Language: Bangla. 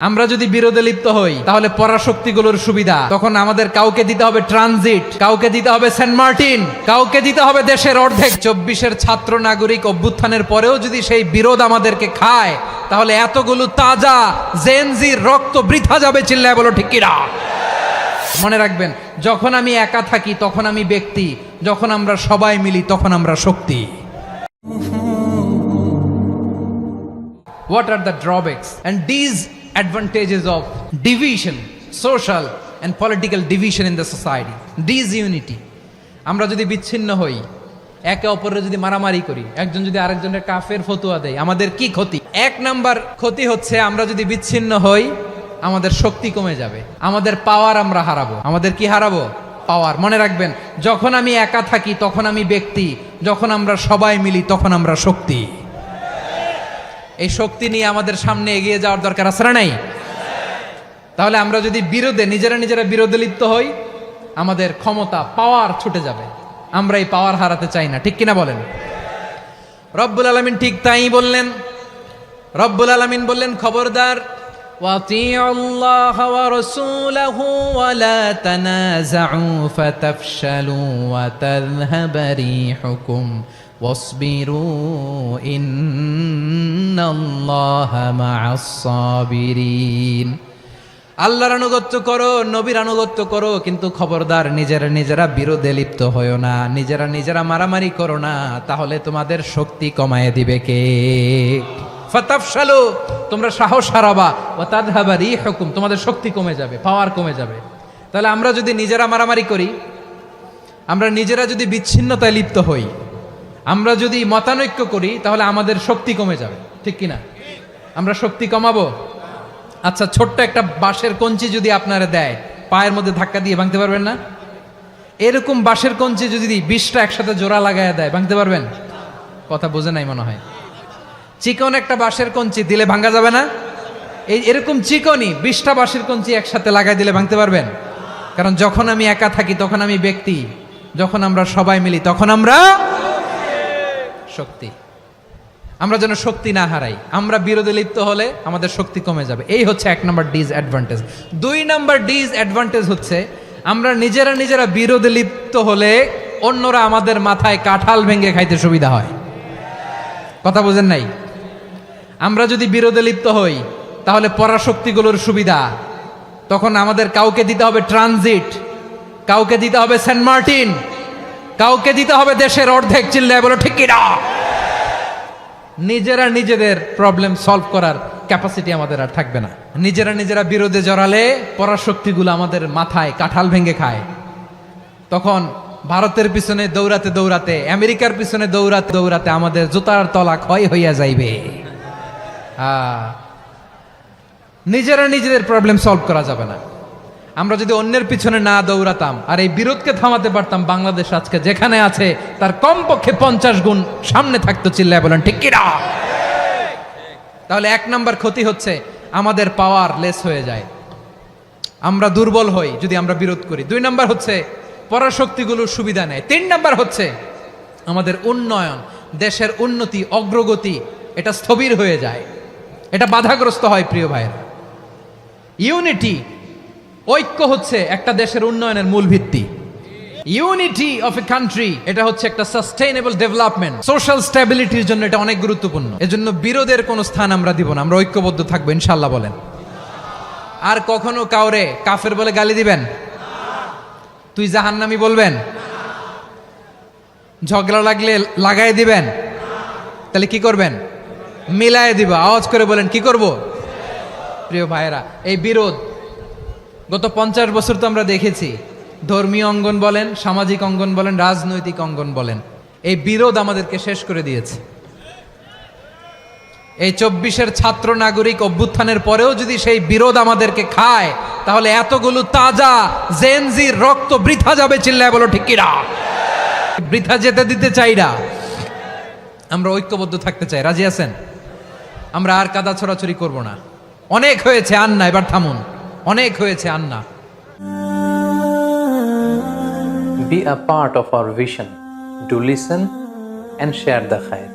আমরা যদি বিরোধে লিপ্ত হই তাহলে পরাশক্তিগুলোর সুবিধা তখন আমাদের কাউকে দিতে হবে ট্রানজিট, কাউকে দিতে হবে সেন্ট মার্টিন, কাউকে দিতে হবে দেশের অর্ধেক। 24-এর ছাত্র নাগরিক অভ্যুত্থানের পরেও যদি সেই বিরোধ আমাদেরকে খায় তাহলে এতগুলো তাজা জেনজির রক্ত বৃথা যাবে। চিল্লায় বলো ঠিক কিনা? মনে রাখবেন, যখন আমি একা থাকি তখন আমি ব্যক্তি, যখন আমরা সবাই মিলি তখন আমরা শক্তি। What are the drawbacks and disadvantages of division, social and political division in the society? Disunity. আমরা যদি বিচ্ছিন্ন হই, একে অপরের যদি মারামারি করি, একজন যদি আরেকজনের কাফের ফতোয়া দেয়, আমাদের কি ক্ষতি? এক নাম্বার ক্ষতি হচ্ছে আমরা যদি বিচ্ছিন্ন হই আমাদের শক্তি কমে যাবে, আমাদের পাওয়ার আমরা হারাবো। আমাদের কি হারাবো? পাওয়ার। মনে রাখবেন, যখন আমি একা থাকি তখন আমি ব্যক্তি, যখন আমরা সবাই মিলি তখন আমরা শক্তি। এই শক্তি নিয়ে আমাদের সামনে এগিয়ে যাওয়ার দরকার আছে না নাই? তাহলে আমরা যদি নিজেরা বিরোধে লিপ্ত হই আমাদের ক্ষমতা, পাওয়ার ছুটে যাবে। আমরা এই পাওয়ার হারাতে চাই না, ঠিক কিনা বলেন? রব্বুল আলামিন ঠিক তাই বললেন। রব্বুল আলামিন বললেন, খবরদার, ওয়াতিউল্লাহ ওয়া রাসূলাহু ওয়া লা তানাযাউ ফাতাফশালু ওয়া তাযহাবা রিহুকুম ওয়াসবিরু ইন্নাল্লাহা মা'আস সাবিরিন। আল্লাহর আনুগত্য করো, নবীর আনুগত্য করো, কিন্তু খবরদার নিজেরা বিরোধে লিপ্ত হয়ো না, নিজেরা মারামারি করো না, তাহলে তোমাদের শক্তি কমায় দিবে কে? ফাতাফশালু, তোমরা সাহস হারাবা, ওয়া তাযহাবা রিহুকুম, তোমাদের শক্তি কমে যাবে, পাওয়ার কমে যাবে। তাহলে আমরা যদি নিজেরা মারামারি করি, আমরা নিজেরা যদি বিচ্ছিন্নতায় লিপ্ত হই, আমরা যদি মতানৈক্য করি, তাহলে আমাদের শক্তি কমে যাবে, ঠিক কিনা? আমরা শক্তি কমাবো। আচ্ছা, ছোট্ট একটা বাঁশের কঞ্চি যদি আপনারা দেয়, পায়ের মধ্যে ধাক্কা দিয়ে ভাঙতে পারবেন না? এরকম বাঁশের কঞ্চি যদি 20টা একসাথে জোড়া লাগায় দেয়, ভাঙতে পারবেন? কথা বোঝে নাই মনে হয়। চিকন একটা বাঁশের কঞ্চি দিলে ভাঙা যাবে না? এরকম চিকনই 20টা বাঁশের কঞ্চি একসাথে লাগাই দিলে ভাঙতে পারবেন? কারণ যখন আমি একা থাকি তখন আমি ব্যক্তি, যখন আমরা সবাই মিলি তখন আমরা শক্তি। আমরা যেন শক্তি না হারাই। আমরা বিরোধে লিপ্ত হলে আমাদের শক্তি কমে যাবে। এই হচ্ছে 1 নম্বর ডিসঅ্যাডভান্টেজ। 2 নম্বর ডিসঅ্যাডভান্টেজ হচ্ছে আমরা নিজেরা বিরোধে লিপ্ত হলে অন্যরা আমাদের মাথায় কাঁঠাল ভেঙে খাইতে সুবিধা হয়। কথা বোঝেন নাই? আমরা যদি বিরোধে লিপ্ত হই তাহলে পরাশক্তিগুলোর সুবিধা তখন আমাদের কাউকে দিতে হবে ট্রানজিট, কাউকে দিতে হবে সেন্ট মার্টিন, কাউকে দিতে হবে দেশের অর্ধেক। চিল্লায় বলো ঠিক কিনা? নিজেদের প্রবলেম সলভ করার ক্যাপাসিটি আমাদের আর থাকবে না। নিজেরা বিরোধে জড়ালে পরাশক্তিগুলো আমাদের মাথায় কাঁঠাল ভেঙে খায়। তখন ভারতের পিছনে দৌড়াতে, আমেরিকার পিছনে দৌড়াতে আমাদের জুতার তলা ক্ষয় হইয়া যাইবে। নিজেদের প্রবলেম সলভ করা যাবে না। আমরা যদি অন্যের পিছনে না দৌড়াতাম আর এই বিরোধকে থামাতে পারতাম, বাংলাদেশ আজকে যেখানে আছে তার কমপক্ষে 50 গুণ সামনে থাকতো। চিল্লায় বলেন ঠিক কিনা? তাহলে 1 নম্বর ক্ষতি হচ্ছে আমাদের পাওয়ার লেস হয়ে যায়, আমরা দুর্বল হই যদি আমরা বিরোধ করি। 2 নম্বর হচ্ছে পরাশক্তিগুলোর সুবিধা নেয়। 3 নম্বর হচ্ছে আমাদের উন্নয়ন, দেশের উন্নতি, অগ্রগতি এটা স্থবির হয়ে যায়, এটা বাধাগ্রস্ত হয়। প্রিয় ভাইয়েরা, ইউনিটি, ঐক্য হচ্ছে একটা দেশের উন্নয়নের মূল ভিত্তি। ইউনিটি অফ এ কান্ট্রি, এটা হচ্ছে একটা সাস্টেইনেবল ডেভেলপমেন্ট, সোশ্যাল স্ট্যাবিলিটির জন্য এটা অনেক গুরুত্বপূর্ণ। এজন্য বিরোধের কোনো স্থান আমরা দিব না, আমরা ঐক্যবদ্ধ থাকবো ইনশাআল্লাহ। বলেন, আর কখনো কাউরে কাফের বলে গালি দিবেন? তুই জাহান্নামী বলবেন? ঝগড়া লাগলে লাগাই দিবেন? তাহলে কি করবেন? মিলায় দিব। আওয়াজ করে বলেন, কি করব? প্রিয় ভাইয়েরা, এই বিরোধ গত 50 বছর তো আমরা দেখেছি, ধর্মীয় অঙ্গন বলেন, সামাজিক অঙ্গন বলেন, রাজনৈতিক অঙ্গন বলেন, এই বিরোধ আমাদেরকে শেষ করে দিয়েছে। এই 24-এর ছাত্র নাগরিক অভ্যুত্থানের পরেও যদি সেই বিরোধ আমাদেরকে খায় তাহলে এতগুলো তাজা জেনজির রক্ত বৃথা যাবে। চিল্লায় বলো ঠিক কিনা? বৃথা যেতে দিতে চাই না, আমরা ঐক্যবদ্ধ থাকতে চাই। রাজি আছেন? আমরা আর কাদা ছড়াছড়ি করব না। অনেক হয়েছে, আন্না, এবার থামুন। অনেক হয়েছে, আন্না। Be a part of our vision. Do listen and share the khair.